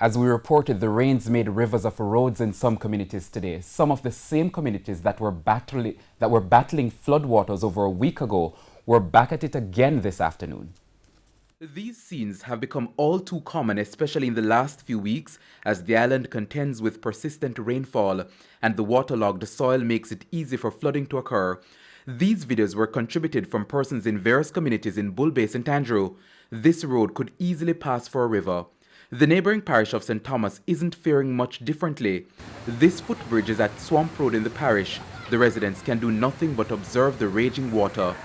As we reported, the rains made rivers of roads in some communities today. Some of the same communities that were battling floodwaters over a week ago were back at it again this afternoon. These scenes have become all too common, especially in the last few weeks, as the island contends with persistent rainfall and the waterlogged soil makes it easy for flooding to occur. These videos were contributed from persons in various communities in Bull Bay, St. Andrew. This road could easily pass for a river. The neighboring parish of St. Thomas isn't faring much differently. This footbridge is at Swamp Road in the parish. The residents can do nothing but observe the raging water.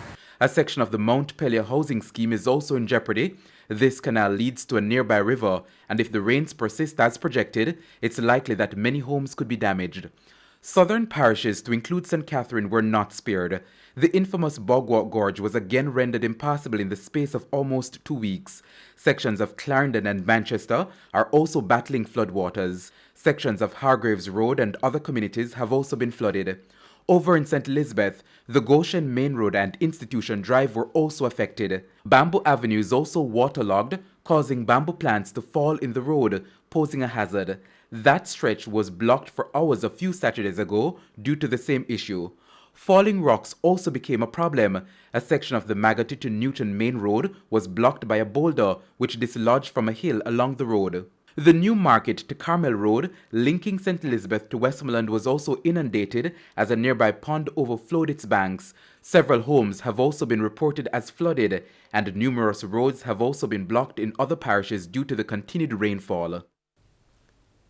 A section of the Mount Pelier housing scheme is also in jeopardy. This canal leads to a nearby river, and if the rains persist as projected, it's likely that many homes could be damaged. Southern parishes, to include St. Catherine, were not spared. The infamous Bogwalk Gorge was again rendered impassable in the space of almost 2 weeks. Sections of Clarendon and Manchester are also battling floodwaters. Sections of Hargraves Road and other communities have also been flooded. Over in St. Elizabeth, the Goshen Main Road and Institution Drive were also affected. Bamboo Avenue is also waterlogged, causing bamboo plants to fall in the road, posing a hazard. That stretch was blocked for hours a few Saturdays ago due to the same issue. Falling rocks also became a problem. A section of the Magotty to Newton Main Road was blocked by a boulder which dislodged from a hill along the road. The New Market to Carmel Road, linking St. Elizabeth to Westmoreland, was also inundated as a nearby pond overflowed its banks. Several homes have also been reported as flooded, and numerous roads have also been blocked in other parishes due to the continued rainfall.